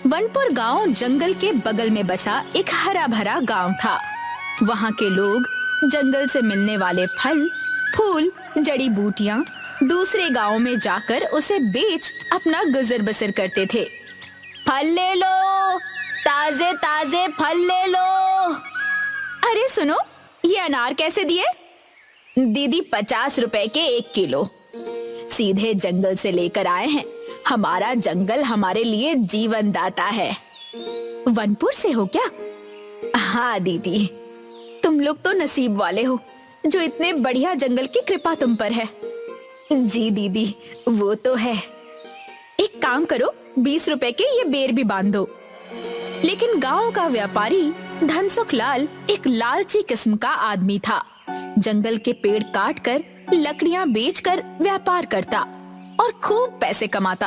वनपुर गांव जंगल के बगल में बसा एक हरा भरा गांव था। वहां के लोग जंगल से मिलने वाले फल, फूल, जड़ी बूटियां दूसरे गांव में जाकर उसे बेच अपना गुजर बसर करते थे। फल ले लो, ताजे ताजे फल ले लो। अरे सुनो, ये अनार कैसे दिए? दीदी 50 रुपए के 1 किलो। सीधे जंगल से लेकर आए हैं। हमारा जंगल हमारे लिए जीवन दाता है। वनपुर से हो क्या? हाँ दीदी, तुम लोग तो नसीब वाले हो जो इतने बढ़िया जंगल की कृपा तुम पर है। जी दीदी, वो तो है। एक काम करो, 20 रुपए के ये बेर भी बांध दो। लेकिन गांव का व्यापारी धनसुख लाल एक लालची किस्म का आदमी था। जंगल के पेड़ काटकर लकड़ियां बेचकर व्यापार करता और खूब पैसे कमाता।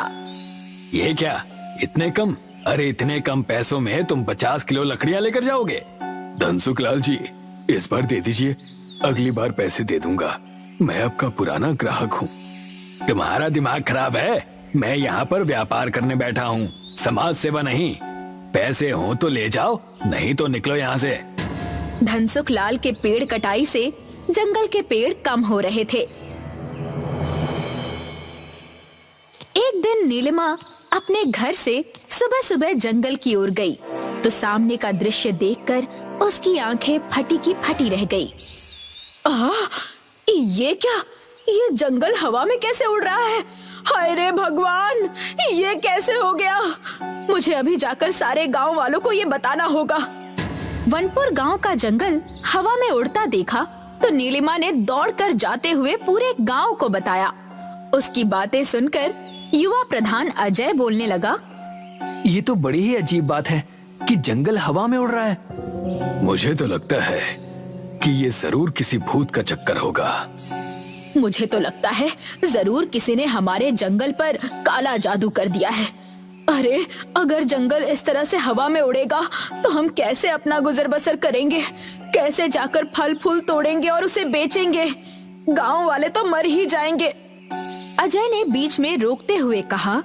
ये क्या, इतने कम? अरे इतने कम पैसों में तुम 50 किलो लकड़ियां लेकर जाओगे? धनसुख लाल जी, इस बार दे दीजिए, अगली बार पैसे दे दूंगा। मैं आपका पुराना ग्राहक हूँ। तुम्हारा दिमाग खराब है? मैं यहाँ पर व्यापार करने बैठा हूँ, समाज सेवा नहीं। पैसे हो तो ले जाओ, नहीं तो निकलो यहाँ से। धनसुख लाल के पेड़ कटाई से जंगल के पेड़ कम हो रहे थे। एक दिन नीलिमा अपने घर से सुबह सुबह जंगल की ओर गई तो सामने का दृश्य देखकर उसकी आंखें फटी की फटी रह गई। ये क्या? ये जंगल हवा में कैसे उड़ रहा है? हाय रे भगवान, ये कैसे हो गया? मुझे अभी जाकर सारे गांव वालों को ये बताना होगा। वनपुर गांव का जंगल हवा में उड़ता देखा तो नीलिमा ने दौड़कर जाते हुए पूरे गांव को बताया। उसकी बातें सुनकर युवा प्रधान अजय बोलने लगा, ये तो बड़ी ही अजीब बात है कि जंगल हवा में उड़ रहा है। मुझे तो लगता है कि ये जरूर किसी भूत का चक्कर होगा। मुझे तो लगता है जरूर किसी ने हमारे जंगल पर काला जादू कर दिया है। अरे अगर जंगल इस तरह से हवा में उड़ेगा तो हम कैसे अपना गुजर बसर करेंगे? कैसे जाकर फल फूल तोड़ेंगे और उसे बेचेंगे? गांव वाले तो मर ही जाएंगे। अजय ने बीच में रोकते हुए कहा,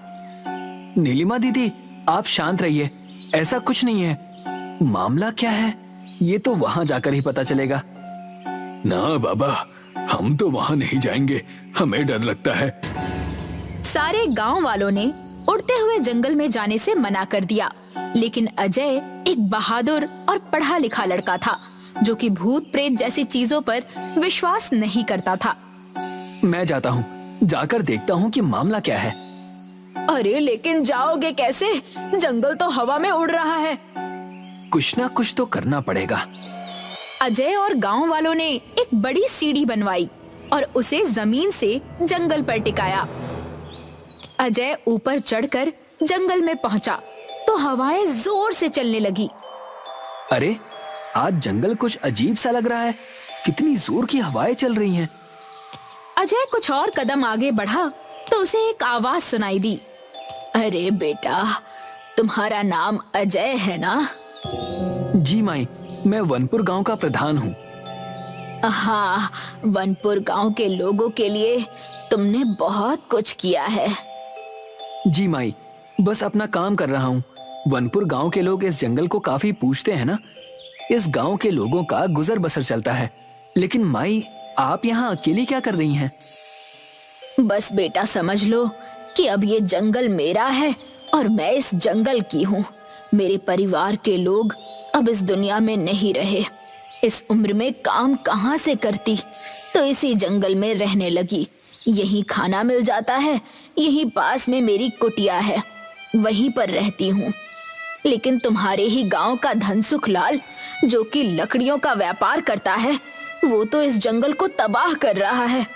नीलिमा दीदी, आप शांत रहिए, ऐसा कुछ नहीं है। मामला क्या है ये तो वहां जाकर ही पता चलेगा। ना बाबा, हम तो वहां नहीं जाएंगे, हमें डर लगता है। सारे गांव वालों ने उड़ते हुए जंगल में जाने से मना कर दिया, लेकिन अजय एक बहादुर और पढ़ा लिखा लड़का था जो कि भूत प्रेत जैसी चीजों पर विश्वास नहीं करता था। मैं जाता हूँ, जाकर देखता हूँ कि मामला क्या है। अरे लेकिन जाओगे कैसे? जंगल तो हवा में उड़ रहा है। कुछ ना कुछ तो करना पड़ेगा। अजय और गांव वालों ने एक बड़ी सीढ़ी बनवाई और उसे जमीन से जंगल पर टिकाया। अजय ऊपर चढ़कर जंगल में पहुंचा तो हवाएं जोर से चलने लगी। अरे आज जंगल कुछ अजीब सा लग रहा है, कितनी जोर की हवाएं चल रही हैं। अजय कुछ और कदम आगे बढ़ा तो उसे एक आवाज सुनाई दी। अरे बेटा, तुम्हारा नाम अजय है ना? जी माई, मैं वनपुर गांव का प्रधान हूँ। हाँ, वनपुर गांव के लोगों के लिए तुमने बहुत कुछ किया है। जी माई, बस अपना काम कर रहा हूँ। वनपुर गांव के लोग इस जंगल को काफी पूछते हैं ना, इस गांव के लोगों का गुजर बसर चलता है। लेकिन माई, आप यहाँ अकेली क्या कर रही हैं? बस बेटा समझ लो कि अब ये जंगल मेरा है और मैं इस जंगल की हूँ। मेरे परिवार के लोग अब इस दुनिया में नहीं रहे। इस उम्र में काम कहाँ से करती, तो इसी जंगल में रहने लगी। यहीं खाना मिल जाता है, यहीं पास में मेरी कुटिया है, वहीं पर रहती हूँ। लेकिन तुम्हारे ही गांव का धनसुख लाल, जो कि लकड़ियों का व्यापार करता है, वो तो इस जंगल को तबाह कर रहा है।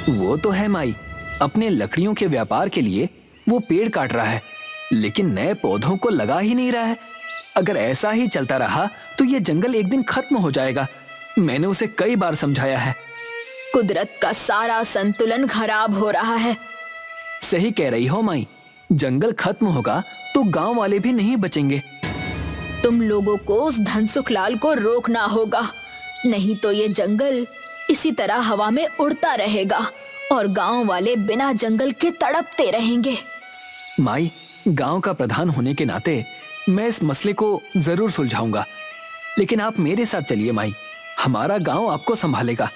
वो तो है माई, अपने लकड़ियों के व्यापार के लिए वो पेड़ काट रहा है, लेकिन नए पौधों को लगा ही नहीं रहा है। अगर ऐसा ही चलता रहा तो ये जंगल एक दिन खत्म हो जाएगा। मैंने उसे कई बार समझाया है। कुदरत का सारा संतुलन खराब हो रहा है। सही कह रही हो माई, जंगल खत्म होगा तो गांव वाले भी नहीं बचेंगे। तुम लोगों को उस धनसुख लाल को रोकना होगा, नहीं तो ये जंगल इसी तरह हवा में उड़ता रहेगा और गांव वाले बिना जंगल के तड़पते रहेंगे। माई, गांव का प्रधान होने के नाते मैं इस मसले को जरूर सुलझाऊंगा, लेकिन आप मेरे साथ चलिए माई, हमारा गांव आपको संभालेगा।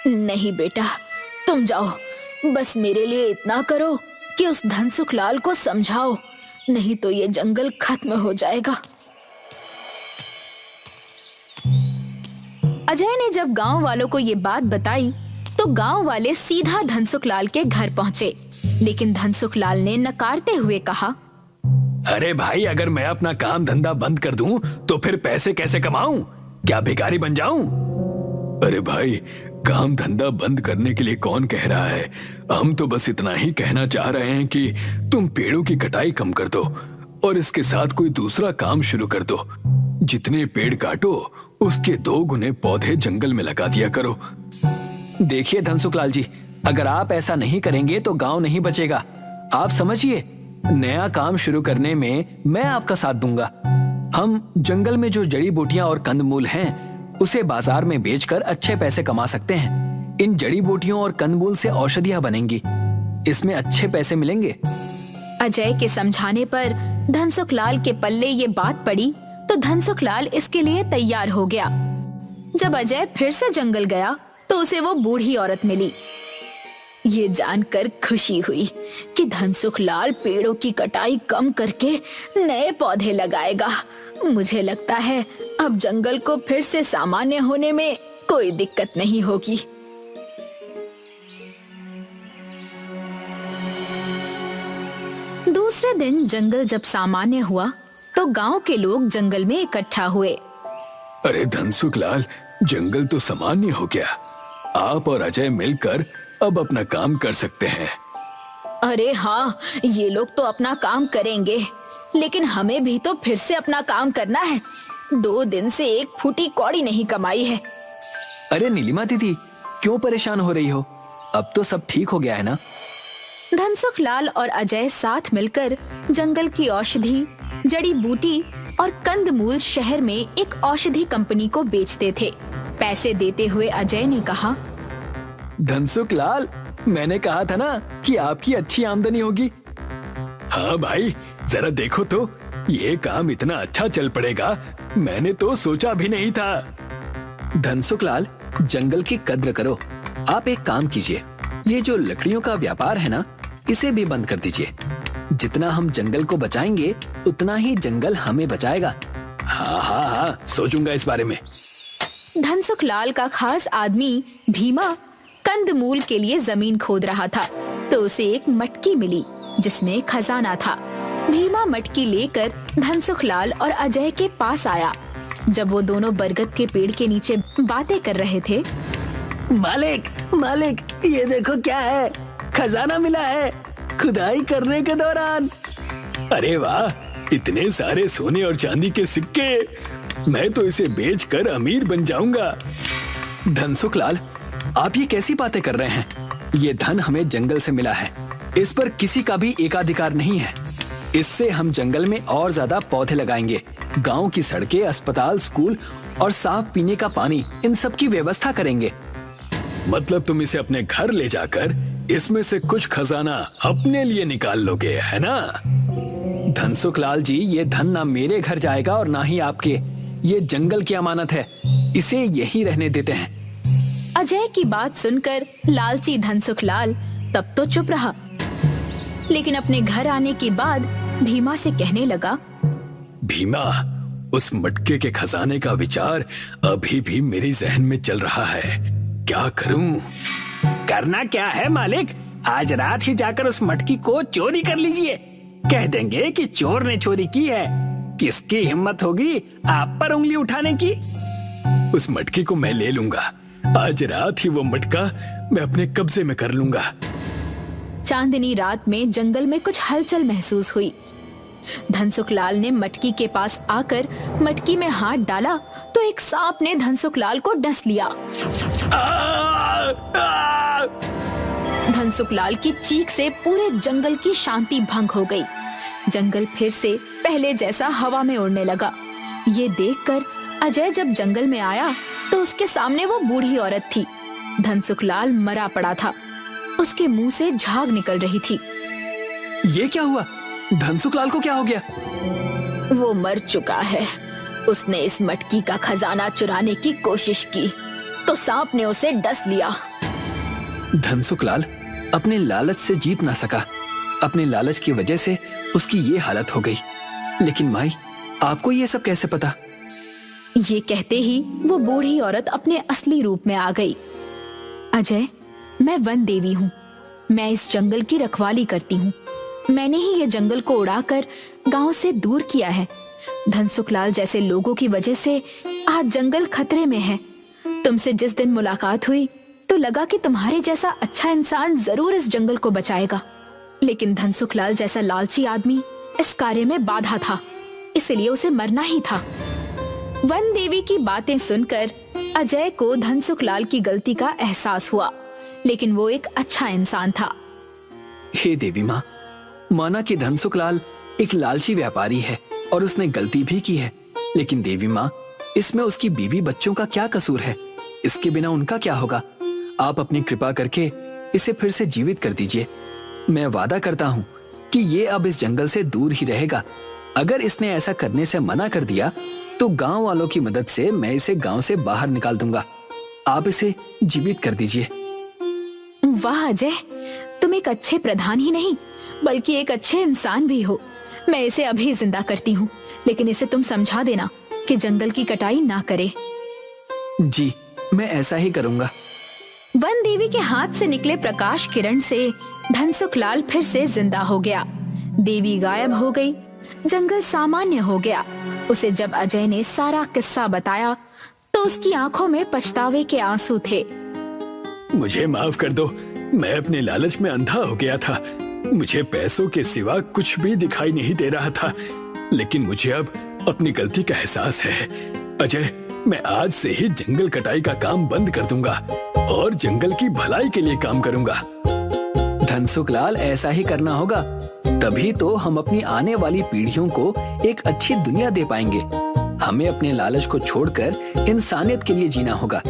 नहीं बेटा, तुम जाओ, बस मेरे लिए इतना करो कि उस धनसुख लाल को समझाओ, नहीं तो ये जंगल खत्म हो जाएगा। अजय ने जब गांव वालों को ये बात बताई तो गांव वाले सीधा धनसुख लाल के घर पहुंचे, लेकिन धनसुख लाल ने नकारते हुए कहा, अरे भाई, अगर मैं अपना काम धंधा बंद कर दूं तो फिर पैसे कैसे कमाऊं? क्या भिखारी बन जाऊं? अरे भाई, काम धंधा बंद करने के लिए कौन कह रहा है? हम तो बस इतना ही कहना चाह रहे हैं कि तुम पेड़ों की कटाई कम कर दो और इसके साथ कोई दूसरा काम शुरू कर दो। जितने पेड़ काटो उसके 2 गुने पौधे जंगल में लगा दिया करो। देखिए धनसुख लाल जी, अगर आप ऐसा नहीं करेंगे तो गांव नहीं बचेगा। आप समझिए, नया काम शुरू करने में मैं आपका साथ दूंगा। हम जंगल में जो जड़ी बूटियां और कंदमूल हैं उसे बाजार में बेचकर अच्छे पैसे कमा सकते हैं। इन जड़ी बूटियों और कंदमूल से औषधियां बनेंगी, इसमें अच्छे पैसे मिलेंगे। अजय के समझाने पर धनसुख लाल के पल्ले ये बात पड़ी तो धनसुख लाल इसके लिए तैयार हो गया। जब अजय फिर से जंगल गया तो उसे वो बूढ़ी औरत मिली। ये जानकर खुशी हुई कि धनसुख लाल पेड़ों की कटाई कम करके नए पौधे लगाएगा। मुझे लगता है अब जंगल को फिर से सामान्य होने में कोई दिक्कत नहीं होगी। दूसरे दिन जंगल जब सामान्य हुआ तो गांव के लोग जंगल में इकट्ठा हुए। अरे धनसुख लाल, जंगल तो सामान्य हो गया। आप और अजय मिलकर अब अपना काम कर सकते हैं। अरे हाँ, ये लोग तो अपना काम करेंगे, लेकिन हमें भी तो फिर से अपना काम करना है। 2 दिन से एक फूटी कौड़ी नहीं कमाई है। अरे नीलिमा दीदी, क्यों परेशान हो रही हो? अब तो सब ठीक हो गया है ना? धनसुख लाल और अजय साथ मिलकर जंगल की औषधि, जड़ी बूटी और कंदमूल शहर में एक औषधि कंपनी को बेचते थे। पैसे देते हुए अजय ने कहा, धनसुख लाल, मैंने कहा था ना कि आपकी अच्छी आमदनी होगी। हाँ भाई, जरा देखो तो, ये काम इतना अच्छा चल पड़ेगा, मैंने तो सोचा भी नहीं था। धनसुख लाल, जंगल की कद्र करो। आप एक काम कीजिए, ये जो लकड़ियों का व्यापार है ना, इसे भी बंद कर दीजिए। जितना हम जंगल को बचाएंगे उतना ही जंगल हमें बचाएगा। हाँ हाँ हाँ, सोचूंगा इस बारे में। धनसुख लाल का खास आदमी भीमा कंदमूल के लिए जमीन खोद रहा था तो उसे एक मटकी मिली जिसमें खजाना था। भीमा मटकी लेकर धनसुख लाल और अजय के पास आया। जब वो दोनों बरगद के पेड़ के नीचे बातें कर रहे थे, मालिक, मालिक, ये देखो क्या है, खजाना मिला है खुदाई करने के दौरान। अरे वाह, इतने सारे सोने और चांदी के सिक्के, मैं तो इसे बेचकर अमीर बन जाऊंगा। धनसुख लाल, आप ये कैसी बातें कर रहे हैं? ये धन हमें जंगल से मिला है, इस पर किसी का भी एकाधिकार नहीं है। इससे हम जंगल में और ज्यादा पौधे लगाएंगे, गांव की सड़कें, अस्पताल, स्कूल और साफ पीने का पानी, इन सब की व्यवस्था करेंगे। मतलब तुम इसे अपने घर ले जाकर इसमें से कुछ खजाना अपने लिए निकाल लोगे, है ना? धनसुख लाल जी, ये धन ना मेरे घर जाएगा और ना ही आपके। ये जंगल की अमानत है, इसे यहीं रहने देते हैं। अजय की बात सुनकर लालची धनसुख लाल तब तो चुप रहा, लेकिन अपने घर आने के बाद भीमा से कहने लगा, भीमा, उस मटके के खजाने का विचार अभी भी मेरी जहन में चल रहा है। क्या करूं? करना क्या है मालिक, आज रात ही जाकर उस मटकी को चोरी कर लीजिए। कह देंगे कि चोर ने चोरी की है। किसकी हिम्मत होगी आप पर उंगली उठाने की? उस मटकी को मैं ले लूंगा। आज रात ही वो मटका मैं अपने कब्जे में कर लूंगा। चांदनी रात में जंगल में कुछ हलचल महसूस हुई। धनसुख लाल ने मटकी के पास आकर मटकी में हाथ डाला तो एक सांप ने धनसुख लाल को डस लिया। धनसुख लाल की चीख से पूरे जंगल की शांति भंग हो गई। जंगल फिर से पहले जैसा हवा में उड़ने लगा। ये देखकर अजय जब जंगल में आया तो उसके सामने वो बूढ़ी औरत थी। धनसुख लाल मरा पड़ा था, उसके मुंह से झाग निकल रही थी। ये क्या हुआ? धनसुखलाल को क्या हो गया? वो मर चुका है। उसने इस मटकी का खजाना चुराने की कोशिश की तो सांप ने उसे डस लिया। धनसुखलाल अपने लालच से जीत ना सका। अपने लालच की वजह से उसकी ये हालत हो गई। लेकिन माई, आपको ये सब कैसे पता? ये कहते ही वो बूढ़ी औरत अपने असली रूप में आ गई। अजय, मैं वन देवी हूँ। मैं इस जंगल की रखवाली करती हूँ। मैंने ही ये जंगल को उड़ाकर गांव से दूर किया है। धनसुखलाल जैसे लोगों की वजह से आज जंगल खतरे में है। तुमसे जिस दिन मुलाकात हुई तो लगा कि तुम्हारे जैसा अच्छा इंसान जरूर इस जंगल को बचाएगा, लेकिन धनसुखलाल जैसा लालची आदमी इस कार्य में बाधा था, इसलिए उसे मरना ही था। वन देवी की बातें सुनकर अजय को धनसुखलाल की गलती का एहसास हुआ, लेकिन वो एक अच्छा इंसान था। हे देवी माँ, माना कि धनसुखलाल एक लालची व्यापारी है और उसने गलती भी की है, लेकिन देवी माँ, इसमें उसकी बीवी बच्चों का क्या कसूर है? इसके बिना उनका क्या होगा? आप अपनी कृपा करके इसे फिर से जीवित कर दीजिए। मैं वादा करता हूँ कि ये अब इस जंगल से दूर ही रहेगा। अगर इसने ऐसा करने से मना कर दिया तो गांव वालों की मदद से मैं इसे गांव से बाहर निकाल दूंगा। आप इसे जीवित कर दीजिए। वाह अजय, तुम एक अच्छे प्रधान ही नहीं बल्कि एक अच्छे इंसान भी हो। मैं इसे अभी जिंदा करती हूँ, लेकिन इसे तुम समझा देना कि जंगल की कटाई ना करे। जी, मैं ऐसा ही करूंगा। वन देवी के हाथ से निकले प्रकाश किरण से धनसुखलाल फिर से जिंदा हो गया। देवी गायब हो गई। जंगल सामान्य हो गया। उसे जब अजय ने सारा किस्सा बताया तो उसकी आंखों में पछतावे के आंसू थे। मुझे माफ कर दो, मैं अपने लालच में अंधा हो गया था। मुझे पैसों के सिवा कुछ भी दिखाई नहीं दे रहा था, लेकिन मुझे अब अपनी गलती का एहसास है। अजय, मैं आज से ही जंगल कटाई का काम बंद कर दूंगा और जंगल की भलाई के लिए काम करूंगा। धनसुखलाल, ऐसा ही करना होगा, तभी तो हम अपनी आने वाली पीढ़ियों को एक अच्छी दुनिया दे पाएंगे। हमें अपने लालच को छोड़कर इंसानियत के लिए जीना होगा।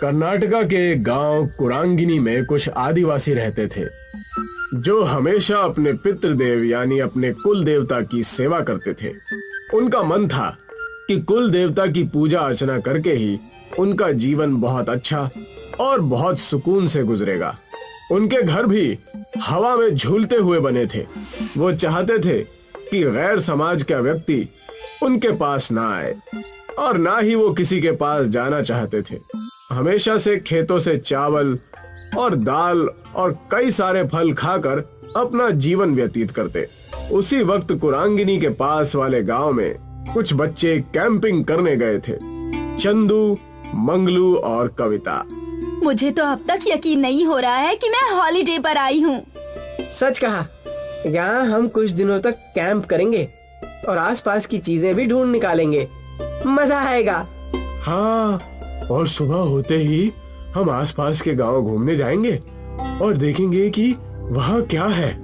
कर्नाटका के गांव कुरांगिनी में कुछ आदिवासी रहते थे जो हमेशा अपने पितृदेव यानी अपने कुल देवता की सेवा करते थे। उनका मन था कि कुल देवता की पूजा अर्चना करके ही उनका जीवन बहुत अच्छा और बहुत सुकून से गुजरेगा। उनके घर भी हवा में झूलते हुए बने थे। वो चाहते थे कि गैर समाज का व्यक्ति उनके पास ना आए और ना ही वो किसी के पास जाना चाहते थे। हमेशा से खेतों से चावल और दाल और कई सारे फल खाकर अपना जीवन व्यतीत करते। उसी वक्त कुरांगिनी के पास वाले गांव में कुछ बच्चे कैंपिंग करने गए थे। चंदू, मंगलू और कविता। मुझे तो अब तक यकीन नहीं हो रहा है कि मैं हॉलिडे पर आई हूँ। सच कहा। यहाँ हम कुछ दिनों तक कैंप करेंगे और आसपास की चीजें भी ढूंढ निकालेंगे। मजा आएगा। हाँ, और सुबह होते ही हम आसपास के गांव घूमने जाएंगे और देखेंगे कि वहाँ क्या है।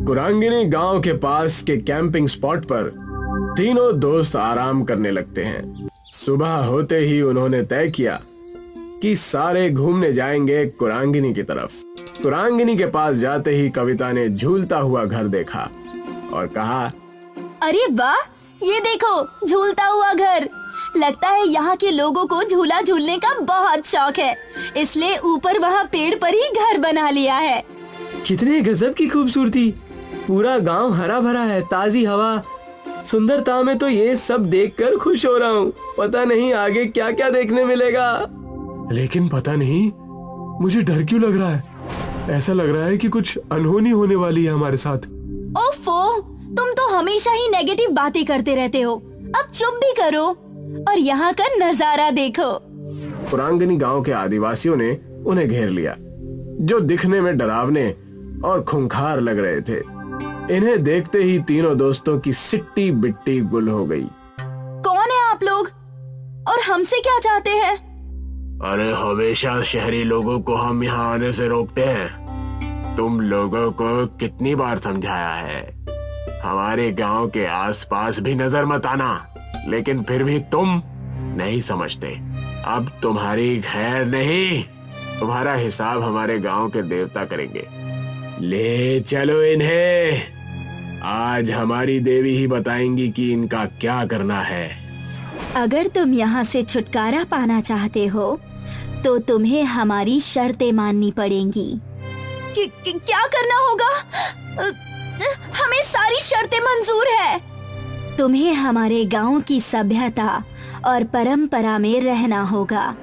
कुरांगिनी गांव के पास के कैंपिंग स्पॉट पर तीनों दोस्त आराम करने लगते हैं। सुबह होते ही उन्होंने तय किया कि सारे घूमने जाएंगे कुरांगिनी की तरफ। कुरांगिनी के पास जाते ही कविता ने झूलता हुआ घर देखा और कहा, अरे वाह, ये देखो झूलता हुआ घर। लगता है यहाँ के लोगों को झूला झूलने का बहुत शौक है, इसलिए ऊपर वहाँ पेड़ पर ही घर बना लिया है। कितने गजब की खूबसूरती। पूरा गांव हरा भरा है, ताजी हवा, सुंदरता में तो ये सब देखकर खुश हो रहा हूँ। पता नहीं आगे क्या क्या देखने मिलेगा। लेकिन पता नहीं मुझे डर क्यों लग रहा है। ऐसा लग रहा है कि कुछ अनहोनी होने वाली है हमारे साथ। ओफो, तुम तो हमेशा ही नेगेटिव बातें करते रहते हो। अब चुप भी करो और यहाँ का नजारा देखो। कुरांगिनी गांव के आदिवासियों ने उन्हें घेर लिया, जो दिखने में डरावने और खूंखार लग रहे थे। इन्हें देखते ही तीनों दोस्तों की सिट्टी बिट्टी गुल हो गई। कौन है आप लोग और हमसे क्या चाहते हैं? अरे, हमेशा शहरी लोगों को हम यहाँ आने से रोकते हैं। तुम लोगों को कितनी बार समझाया है, हमारे गांव के आसपास भी नजर मत आना, लेकिन फिर भी तुम नहीं समझते। अब तुम्हारी खैर नहीं, तुम्हारा हिसाब हमारे गांव के देवता करेंगे। ले चलो इन्हें। आज हमारी देवी ही बताएंगी कि इनका क्या करना है। अगर तुम यहाँ से छुटकारा पाना चाहते हो तो तुम्हें हमारी शर्तें माननी पड़ेंगी। क्या करना होगा? हमें सारी शर्तें मंजूर है। तुम्हें हमारे गांव की सभ्यता और परंपरा में रहना होगा।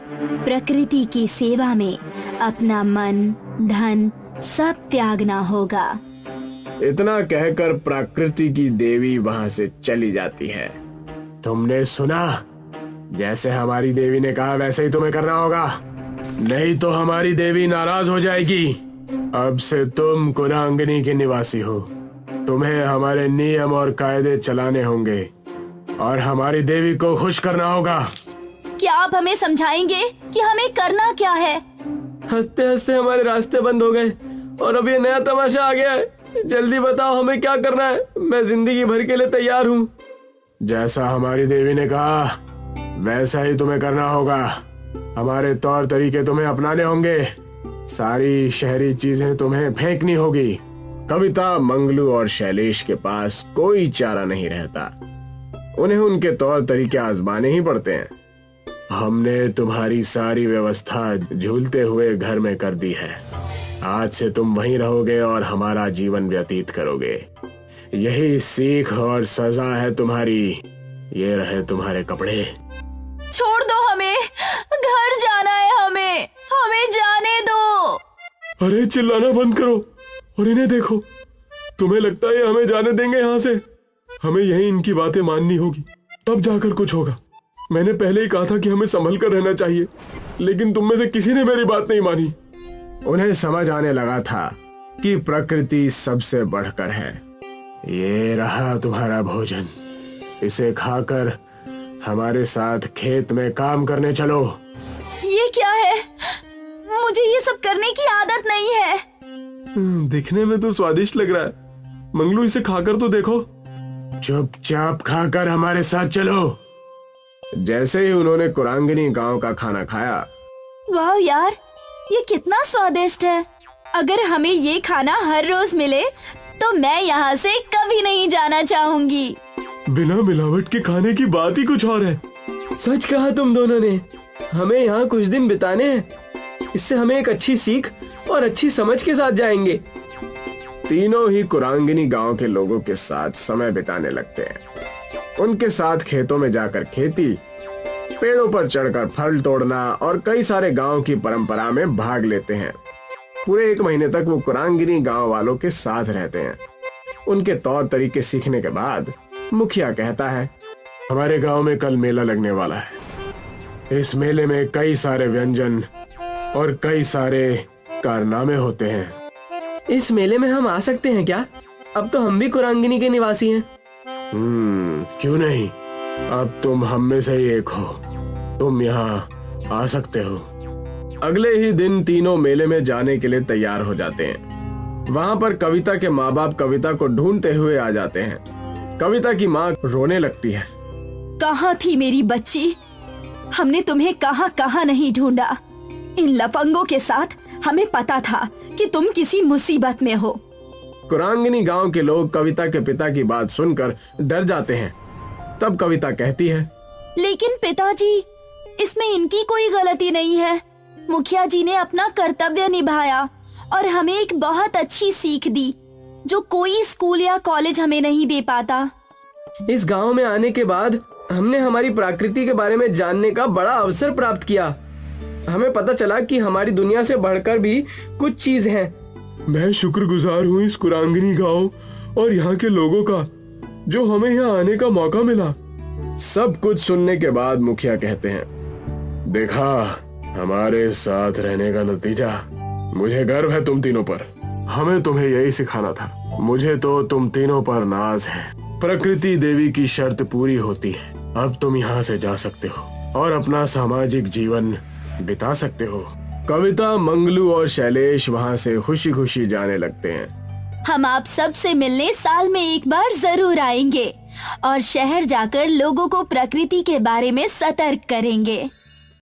प्रकृति की सेवा में अपना मन, धन सब त्यागना होगा। इतना कहकर प्रकृति की देवी वहां से चली जाती है। तुमने सुना? जैसे हमारी देवी ने कहा वैसे ही तुम्हें करना होगा, नहीं तो हमारी देवी नाराज हो जाएगी। अब से तुम कुरांगिनी के निवासी हो। तुम्हें हमारे नियम और कायदे चलाने होंगे और हमारी देवी को खुश करना होगा। क्या आप हमें समझाएंगे कि हमें करना क्या है? हंसते हंसते हमारे रास्ते बंद हो गए और अब ये नया तमाशा आ गया है। जल्दी बताओ हमें क्या करना है। मैं जिंदगी भर के लिए तैयार हूँ। जैसा हमारी देवी ने कहा वैसा ही तुम्हें करना होगा। हमारे तौर तरीके तुम्हें अपनाने होंगे। सारी शहरी चीजें तुम्हें फेंकनी होगी। कविता, मंगलू और शैलेश के पास कोई चारा नहीं रहता। उन्हें उनके तौर तरीके आजमाने ही पड़ते हैं। हमने तुम्हारी सारी व्यवस्था झूलते हुए घर में कर दी है। आज से तुम वहीं रहोगे और हमारा जीवन व्यतीत करोगे। यही सीख और सजा है तुम्हारी। ये रहे तुम्हारे कपड़े। छोड़ दो हमें, घर जाना है हमें जाने दो। अरे चिल्लाना बंद करो और इन्हें देखो। तुम्हें लगता है हमें जाने देंगे यहाँ से? हमें यही इनकी बातें माननी होगी, तब जाकर कुछ होगा। मैंने पहले ही कहा था कि हमें संभल कर रहना चाहिए, लेकिन तुम में से किसी ने मेरी बात नहीं मानी। उन्हें समझ आने लगा था कि प्रकृति सबसे बढ़कर है। ये रहा तुम्हारा भोजन। इसे खाकर हमारे साथ खेत में काम करने चलो। ये क्या है? मुझे ये सब करने की आदत नहीं है। दिखने में तो स्वादिष्ट लग रहा है। मंगलू, इसे खाकर तो देखो। चुपचाप खाकर हमारे साथ चलो। जैसे ही उन्होंने कुरांगिनी गांव का खाना खाया, वाह यार, ये कितना स्वादिष्ट है। अगर हमें ये खाना हर रोज मिले तो मैं यहाँ से कभी नहीं जाना चाहूंगी। बिना मिलावट के खाने की बात ही कुछ और है। सच कहा तुम दोनों ने। हमें यहाँ कुछ दिन बिताने हैं। इससे हमें एक अच्छी सीख और अच्छी समझ के साथ जाएंगे। तीनों ही कुरांगिनी गांव के लोगों के साथ समय बिताने लगते हैं। उनके साथ खेतों में जाकर खेती, पेड़ों पर चढ़कर फल तोड़ना और कई सारे गांव की परंपरा में भाग लेते हैं। पूरे 1 महीने तक वो कुरांगिनी गांव वालों के साथ रहते हैं। उनके तौर तरीके सीखने के बाद मुखिया कहता है, हमारे गांव में कल मेला लगने वाला है। इस मेले में कई सारे व्यंजन और कई सारे कारनामे होते हैं। इस मेले में हम आ सकते हैं क्या? अब तो हम भी कुरांगिनी के निवासी हैं। क्यों नहीं? अब तुम हम में से ही एक हो। तुम यहाँ आ सकते हो। अगले ही दिन तीनों मेले में जाने के लिए तैयार हो जाते हैं। वहाँ पर कविता के माँ बाप कविता को ढूंढते हुए आ जाते हैं। कविता की माँ रोने लगती है। कहाँ थी मेरी बच्ची? हमने तुम्हें कहाँ कहाँ नहीं ढूंढा। इन लफंगों के साथ हमें पता था कि तुम किसी मुसीबत में हो। कुरांगिनी गांव के लोग कविता के पिता की बात सुनकर डर जाते हैं। तब कविता कहती है, लेकिन पिताजी, इसमें इनकी कोई गलती नहीं है। मुखिया जी ने अपना कर्तव्य निभाया और हमें एक बहुत अच्छी सीख दी जो कोई स्कूल या कॉलेज हमें नहीं दे पाता। इस गांव में आने के बाद हमने हमारी प्रकृति के बारे में जानने का बड़ा अवसर प्राप्त किया। हमें पता चला कि हमारी दुनिया से बढ़कर भी कुछ चीज है। मैं शुक्रगुजार हूँ इस कुरांगिनी गांव और यहाँ के लोगों का जो हमें यहाँ आने का मौका मिला। सब कुछ सुनने के बाद मुखिया कहते हैं, देखा हमारे साथ रहने का नतीजा। मुझे गर्व है तुम तीनों पर। हमें तुम्हें यही सिखाना था। मुझे तो तुम तीनों पर नाज है। प्रकृति देवी की शर्त पूरी होती है। अब तुम यहाँ से जा सकते हो और अपना सामाजिक जीवन बिता सकते हो। कविता, मंगलू और शैलेश वहाँ से खुशी खुशी जाने लगते हैं। हम आप सब से मिलने साल में एक बार जरूर आएंगे और शहर जाकर लोगों को प्रकृति के बारे में सतर्क करेंगे।